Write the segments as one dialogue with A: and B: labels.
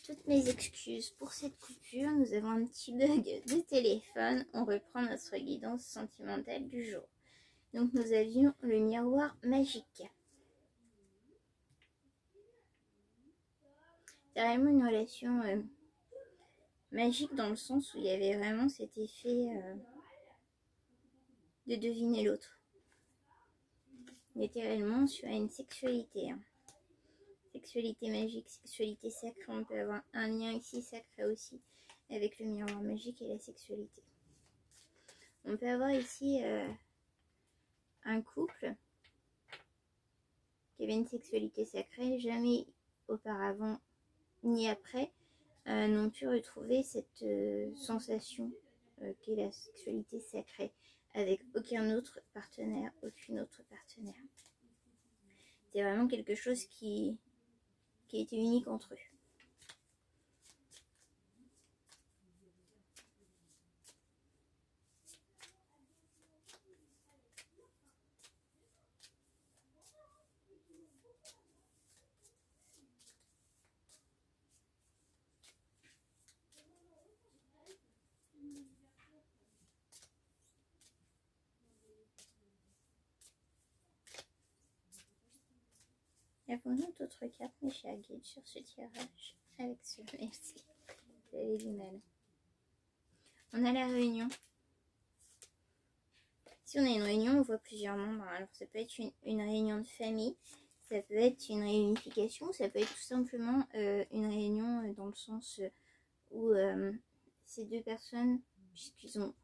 A: Toutes mes excuses pour cette coupure, nous avons un petit bug de téléphone. On reprend notre guidance sentimentale du jour. Donc nous avions le miroir magique. C'est vraiment une relation magique dans le sens où il y avait vraiment cet effet de deviner l'autre. On était réellement sur une sexualité. Sexualité magique, sexualité sacrée. On peut avoir un lien ici sacré aussi avec le miroir magique et la sexualité. On peut avoir ici un couple qui avait une sexualité sacrée, jamais auparavant ni après n'ont pu retrouver cette sensation qu'est la sexualité sacrée avec aucun autre partenaire, aucune autre partenaire. C'est vraiment quelque chose qui était unique entre eux. Avons-nous d'autres cartes, mes chers guides, sur ce tirage avec ce merci. Vous avez du mal. On a la réunion. Si on a une réunion, on voit plusieurs membres. Alors ça peut être une réunion de famille, ça peut être une réunification, ça peut être tout simplement une réunion dans le sens où ces deux personnes, puisqu'ils ont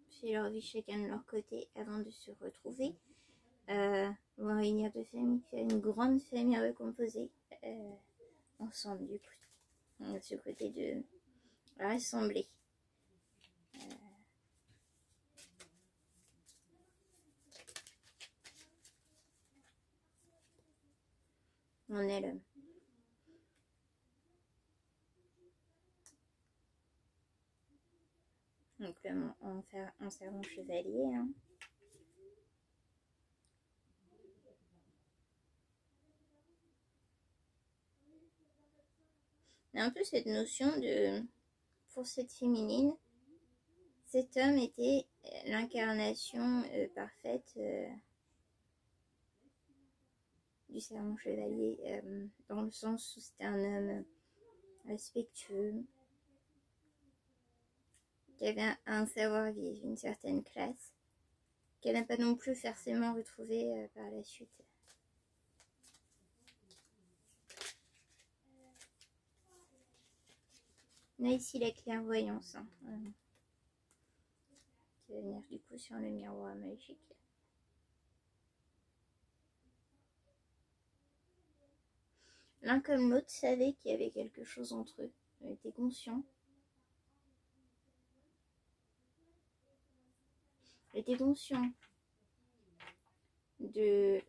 A: fait leur vie chacun de leur côté avant de se retrouver, vont réunir deux familles, faire une grande famille recomposée ensemble du coup. On a ce côté de rassembler. On est l'homme. Donc l'homme en servant chevalier. Hein. Il y a un peu cette notion de, pour cette féminine, cet homme était l'incarnation parfaite du serment chevalier, dans le sens où c'était un homme respectueux, qui avait un savoir-vivre, une certaine classe, qu'elle n'a pas non plus forcément retrouvé par la suite. On a ici la clairvoyance, hein, qui va venir du coup sur le miroir magique. L'un comme l'autre savait qu'il y avait quelque chose entre eux, ils étaient conscients. Ils étaient conscients de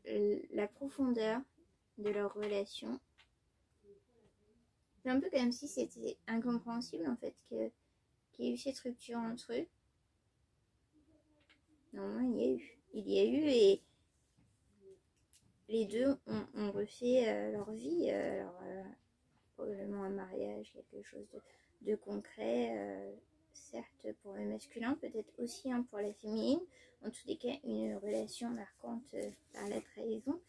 A: la profondeur de leur relation. C'est un peu comme si c'était incompréhensible en fait qu'il y ait eu cette rupture entre eux. Normalement il y a eu et les deux ont refait leur vie, probablement un mariage, quelque chose de concret, certes pour le masculin, peut-être aussi pour la féminine, en tous les cas une relation marquante par la trahison.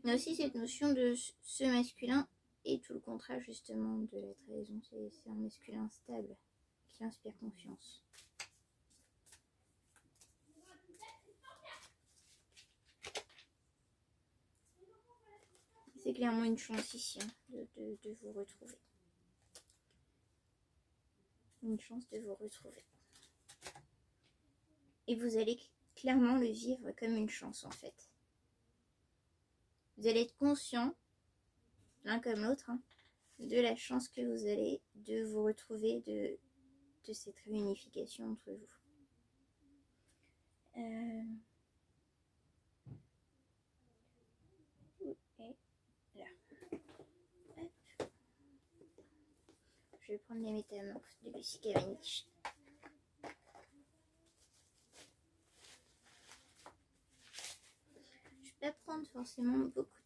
A: Mais aussi cette notion de ce masculin et tout le contraire justement de la trahison, c'est un masculin stable qui inspire confiance. C'est clairement une chance ici de vous retrouver. Une chance de vous retrouver. Et vous allez clairement le vivre comme une chance en fait. Vous allez être conscient, l'un comme l'autre, hein, de la chance que vous allez de vous retrouver, de cette réunification entre vous. Et là. Hop. Je vais prendre les métamorphes de Lucy Cavendish. pas prendre forcément beaucoup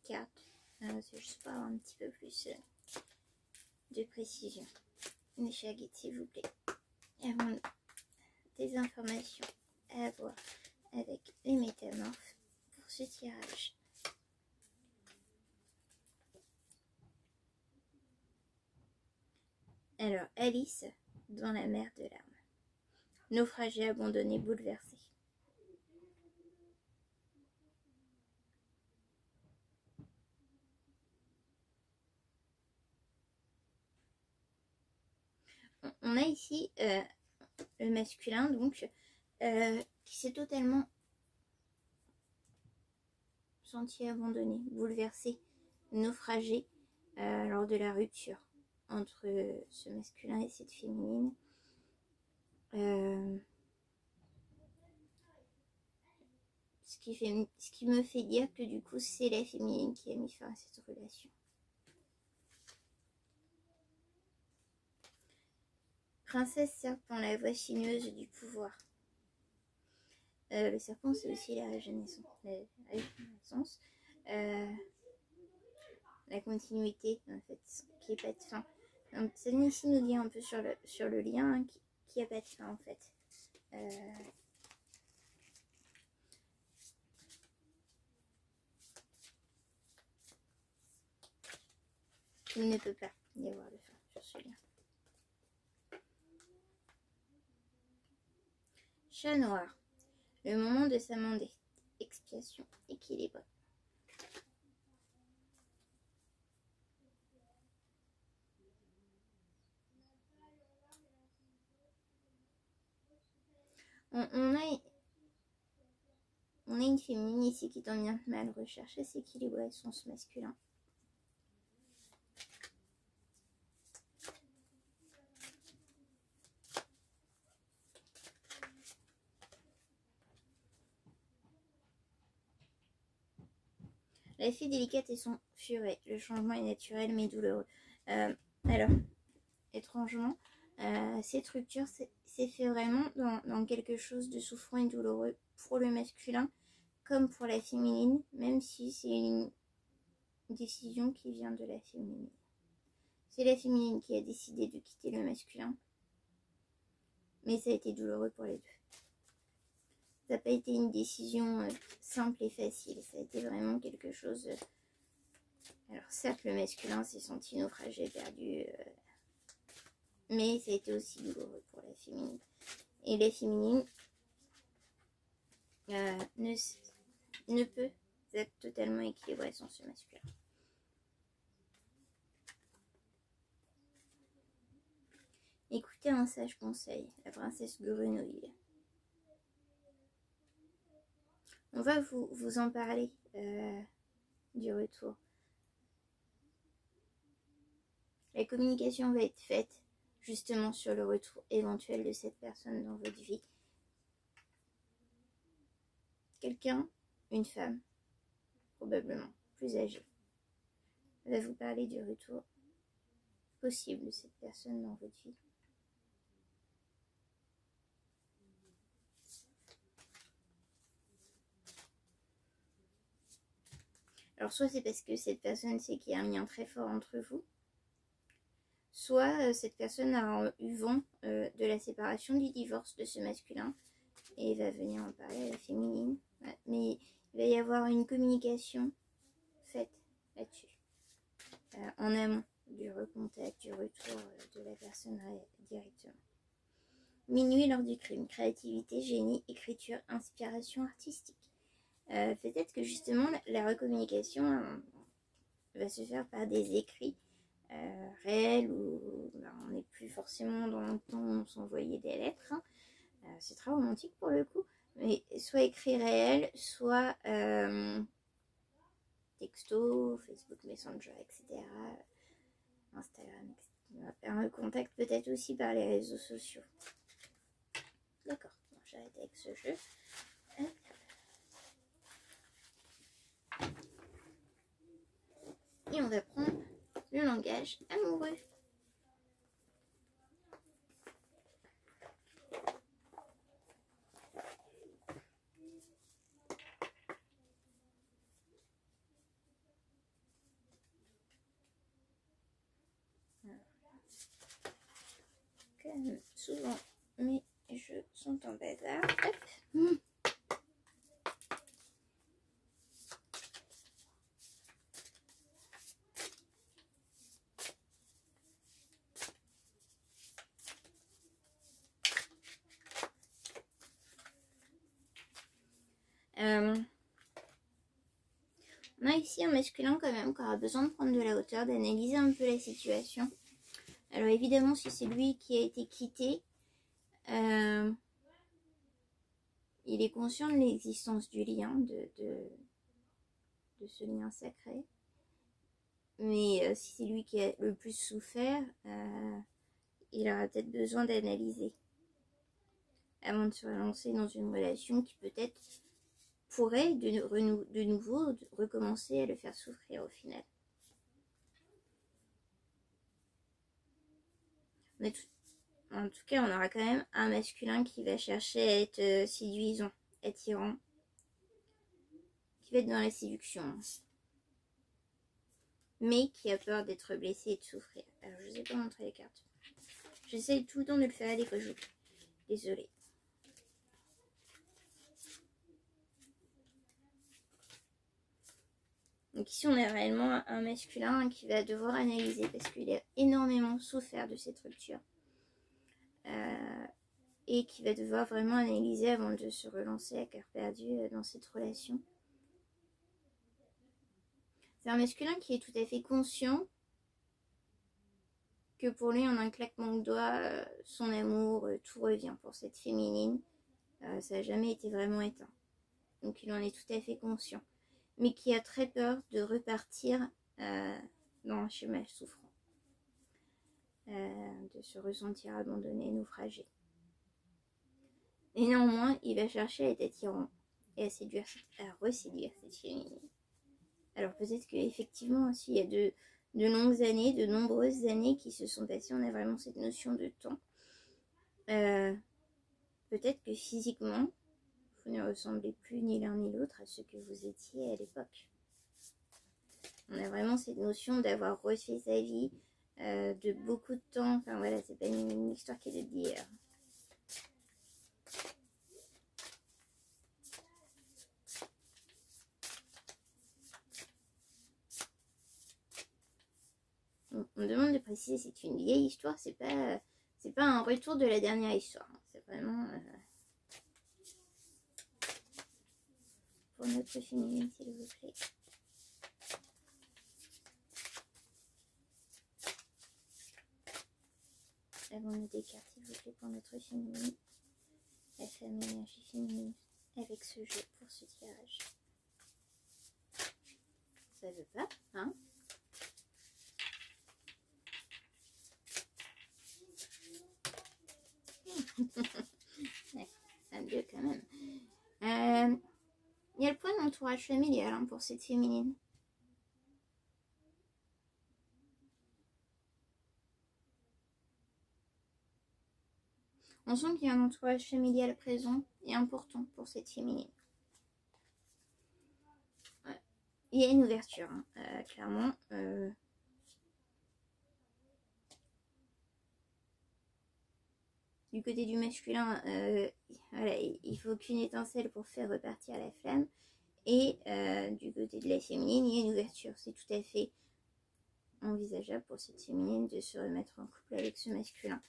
A: de cartes. C'est juste pour avoir un petit peu plus de précision. Mes chaguettes, s'il vous plaît. Avons des informations à avoir avec les métamorphes pour ce tirage. Alors, Alice dans la mer de larmes. Naufragé, abandonné, bouleversé. On a ici le masculin, donc, qui s'est totalement senti abandonné, bouleversé, naufragé lors de la rupture entre ce masculin et cette féminine. Ce qui me fait dire que du coup c'est la féminine qui a mis fin à cette relation. Princesse serpent, la voix sinueuse du pouvoir. Le serpent, c'est aussi la régénérescence. La continuité, en fait, qui n'est pas de fin. Donc, ça ici nous dit un peu sur le lien hein, qui n'a pas de fin, en fait. Il ne peut pas y avoir de fin sur ce lien. Chat noir. Le moment de s'amender. Expiation, équilibre. On a une féminine ici qui tant bien que mal recherche à s'équilibrer son masculin. La fille délicate et son furet. Le changement est naturel mais douloureux. Alors, étrangement, cette rupture s'est fait vraiment dans quelque chose de souffrant et douloureux pour le masculin comme pour la féminine, même si c'est une décision qui vient de la féminine. C'est la féminine qui a décidé de quitter le masculin, mais ça a été douloureux pour les deux. Ça n'a pas été une décision simple et facile, ça a été vraiment quelque chose... Alors certes, le masculin s'est senti naufragé, perdu, mais ça a été aussi douloureux pour la féminine. Et la féminine ne peut être totalement équilibrée sans ce masculin. Écoutez un sage conseil, la princesse Grenouille. On va vous en parler du retour. La communication va être faite justement sur le retour éventuel de cette personne dans votre vie. Quelqu'un, une femme, probablement plus âgée, va vous parler du retour possible de cette personne dans votre vie. Alors soit c'est parce que cette personne sait qu'il y a un lien très fort entre vous, soit cette personne a eu vent de la séparation, du divorce de ce masculin et va venir en parler à la féminine. Ouais, mais il va y avoir une communication faite là-dessus, en amont du recontact, du retour de la personne directement. Minuit lors du crime, créativité, génie, écriture, inspiration artistique. Peut-être que justement la recommunication va se faire par des écrits réels où on n'est plus forcément dans le temps où on s'envoyait des lettres. Hein. C'est très romantique pour le coup, mais soit écrit réel, soit texto, Facebook Messenger, etc. Instagram, etc. Un contact peut-être aussi par les réseaux sociaux. D'accord, bon, j'arrête avec ce jeu. Hop. Et on va prendre le langage amoureux. quand même souvent mes jeux sont en bazar. Hop. On a ici un masculin quand même qui aura besoin de prendre de la hauteur, d'analyser un peu la situation. Alors évidemment, si c'est lui qui a été quitté, il est conscient de l'existence du lien, de ce lien sacré. Mais si c'est lui qui a le plus souffert, il aura peut-être besoin d'analyser avant de se relancer dans une relation qui peut-être pourrait de nouveau recommencer à le faire souffrir au final. En tout cas, on aura quand même un masculin qui va chercher à être séduisant, attirant, qui va être dans la séduction, mais qui a peur d'être blessé et de souffrir. Alors, je ne sais pas montrer les cartes. J'essaye tout le temps de le faire à l'école. Désolée. Donc ici, on a réellement un masculin qui va devoir analyser parce qu'il a énormément souffert de cette rupture. Et qui va devoir vraiment analyser avant de se relancer à cœur perdu dans cette relation. C'est un masculin qui est tout à fait conscient que pour lui, en un claquement de doigts, son amour, tout revient pour cette féminine. Ça n'a jamais été vraiment éteint. Donc il en est tout à fait conscient. Mais qui a très peur de repartir dans un schéma souffrant. De se ressentir abandonné, naufragé. Et néanmoins, il va chercher à être attirant et à reséduire cette féminine. Alors peut-être qu'effectivement aussi, il y a de longues années, de nombreuses années qui se sont passées, on a vraiment cette notion de temps. Peut-être que physiquement, vous ne ressemblez plus ni l'un ni l'autre à ce que vous étiez à l'époque. On a vraiment cette notion d'avoir refait sa vie, de beaucoup de temps. Enfin voilà, c'est pas une histoire qui est de d'hier. On me demande de préciser, c'est une vieille histoire, c'est pas un retour de la dernière histoire. C'est vraiment pour notre féminine, s'il vous plaît. Avons-nous des cartes, s'il vous plaît, pour notre féminine, la femme énergie féminine, avec ce jeu pour ce tirage. Ça veut pas, hein? Ouais, un 2 quand même. Il y a le point d'entourage familial hein, pour cette féminine. On sent qu'il y a un entourage familial présent et important pour cette féminine. Ouais. Il y a une ouverture, hein, clairement. Du côté du masculin, voilà, il faut qu'une étincelle pour faire repartir la flamme. Et du côté de la féminine, il y a une ouverture. C'est tout à fait envisageable pour cette féminine de se remettre en couple avec ce masculin.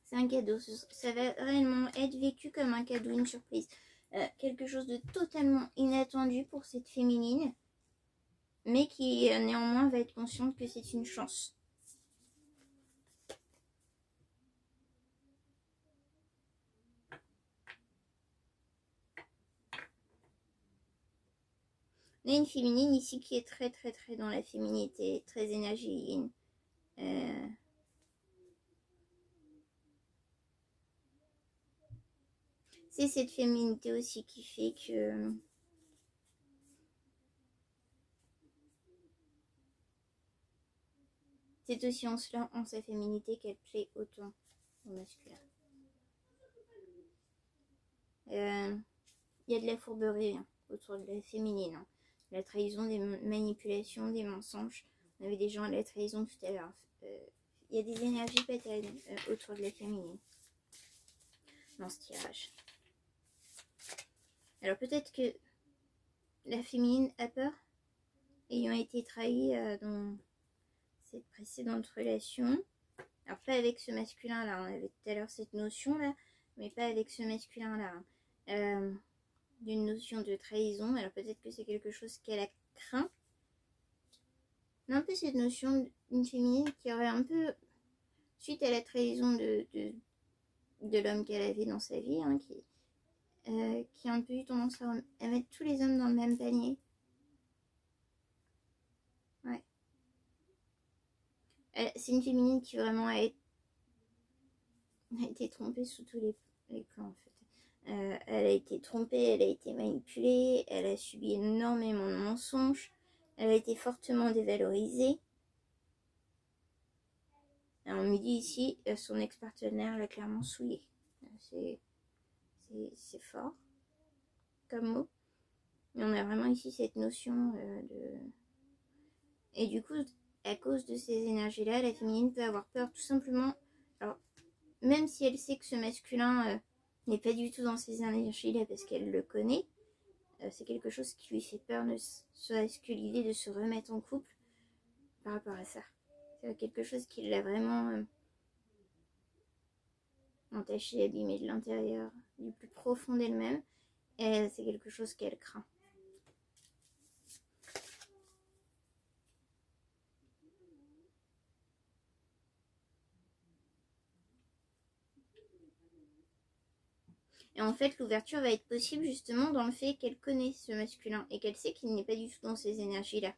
A: C'est un cadeau, ça va réellement être vécu comme un cadeau, une surprise. Quelque chose de totalement inattendu pour cette féminine, mais qui néanmoins va être consciente que c'est une chance. On a une féminine ici qui est très dans la féminité, très énergie yin. C'est cette féminité aussi qui fait que C'est aussi en cela, en sa féminité, qu'elle plaît autant au masculin. Il y a de la fourberie hein, autour de la féminine. Hein. La trahison, des manipulations, des mensonges. On avait des gens à la trahison tout à l'heure. Il y a des énergies paternelles autour de la féminine dans ce tirage. Alors peut-être que la féminine a peur, ayant été trahie dans cette précédente relation. Alors pas avec ce masculin-là, on avait tout à l'heure cette notion-là, mais pas avec ce masculin-là. D'une notion de trahison, alors peut-être que c'est quelque chose qu'elle a craint. Un peu cette notion d'une féminine qui aurait un peu, suite à la trahison de l'homme qu'elle avait dans sa vie, hein, qui a un peu eu tendance à mettre tous les hommes dans le même panier. Ouais. C'est une féminine qui vraiment a été trompée sous tous les plans en fait. Elle a été trompée, elle a été manipulée, elle a subi énormément de mensonges, elle a été fortement dévalorisée. Alors, on me dit ici, son ex-partenaire l'a clairement souillée. C'est fort comme mot. Mais on a vraiment ici cette notion de... Et du coup, à cause de ces énergies-là, la féminine peut avoir peur tout simplement. Alors, même si elle sait que ce masculin n'est pas du tout dans ces énergies-là parce qu'elle le connaît, c'est quelque chose qui lui fait peur, ne serait-ce que l'idée de se remettre en couple par rapport à ça. C'est quelque chose qui l'a vraiment entachée, abîmée de l'intérieur, du plus profond d'elle-même. Et c'est quelque chose qu'elle craint. Et en fait, l'ouverture va être possible justement dans le fait qu'elle connaît ce masculin et qu'elle sait qu'il n'est pas du tout dans ces énergies-là.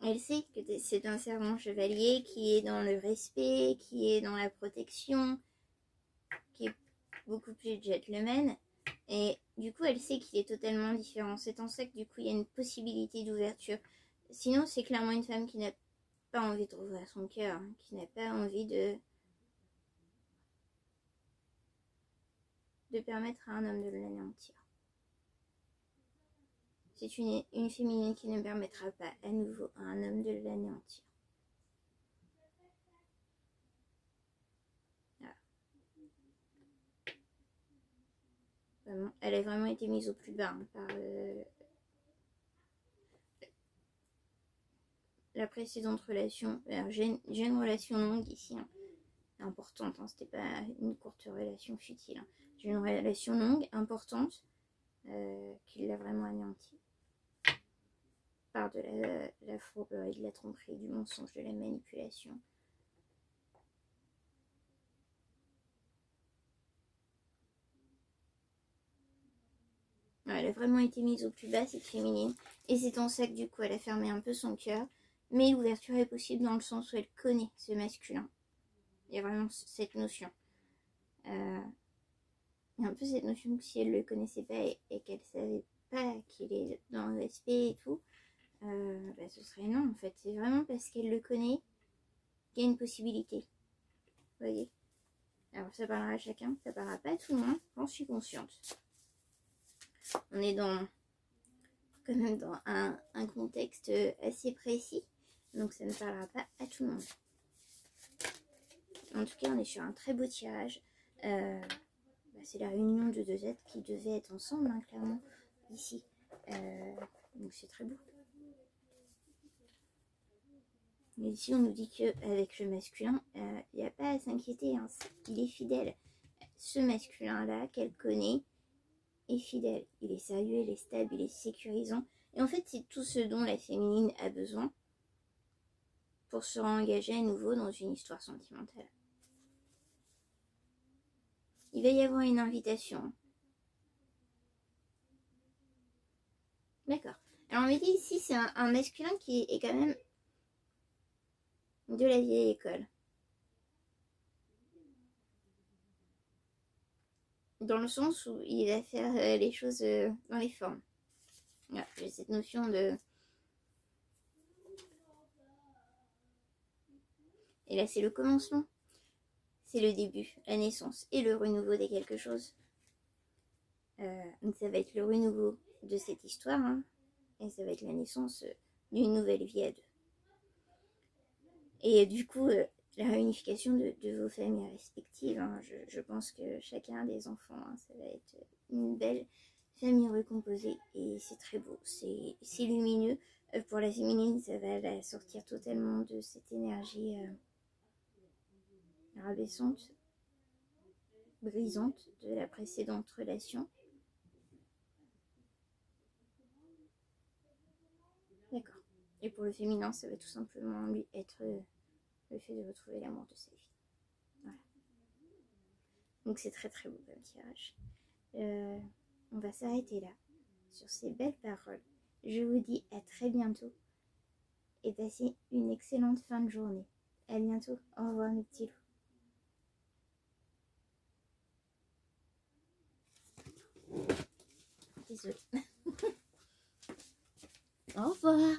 A: Elle sait que c'est un servant chevalier qui est dans le respect, qui est dans la protection, qui est beaucoup plus gentleman. Et du coup, elle sait qu'il est totalement différent. C'est en ça que du coup, il y a une possibilité d'ouverture. Sinon, c'est clairement une femme qui n'a pas envie de rouvrir son cœur, qui n'a pas envie de permettre à un homme de l'anéantir. C'est une féminine qui ne permettra pas à nouveau à un homme de l'anéantir. Voilà. Vraiment, elle a vraiment été mise au plus bas hein, par la précédente relation. J'ai une relation longue ici, hein, importante, hein, c'était pas une courte relation futile. Hein. J'ai une relation longue, importante, qui l'a vraiment anéantie. Par de la fourberie, de la tromperie, du mensonge, de la manipulation. Elle a vraiment été mise au plus bas, cette féminine. Et c'est en ça que du coup, elle a fermé un peu son cœur. Mais l'ouverture est possible dans le sens où elle connaît ce masculin. Il y a vraiment cette notion. Il y a un peu cette notion que si elle ne le connaissait pas et qu'elle ne savait pas qu'il est dans le respect et tout, ce serait non en fait. C'est vraiment parce qu'elle le connaît qu'il y a une possibilité. Vous voyez? Alors ça parlera à chacun, ça parlera pas à tout le monde, j'en suis consciente. On est quand même dans un contexte assez précis, donc ça ne parlera pas à tout le monde. En tout cas, on est sur un très beau tirage. C'est la réunion de deux êtres qui devaient être ensemble, hein, clairement, ici. Donc c'est très beau. Mais ici, on nous dit qu'avec le masculin, il n'y a pas à s'inquiéter. Hein, il est fidèle. Ce masculin-là, qu'elle connaît, est fidèle. Il est sérieux, il est stable, il est sécurisant. Et en fait, c'est tout ce dont la féminine a besoin pour se réengager à nouveau dans une histoire sentimentale. Il va y avoir une invitation. D'accord. Alors, on me dit ici, c'est un masculin qui est quand même de la vieille école. Dans le sens où il va faire les choses dans les formes. Voilà, j'ai cette notion de Et là, c'est le commencement. C'est le début, la naissance et le renouveau des quelque chose. Donc ça va être le renouveau de cette histoire, hein, et ça va être la naissance d'une nouvelle vie à deux. Et du coup, la réunification de vos familles respectives, hein, je pense que chacun des enfants, hein, ça va être une belle famille recomposée et c'est très beau, c'est lumineux. Pour la féminine, ça va la sortir totalement de cette énergie rabaissante, brisante de la précédente relation. D'accord. Et pour le féminin, ça va tout simplement lui être le fait de retrouver l'amour de sa vie. Voilà. Donc c'est très très beau comme tirage. On va s'arrêter là, sur ces belles paroles. Je vous dis à très bientôt et passez une excellente fin de journée. À bientôt. Au revoir mes petits loups. Désolée. Au revoir.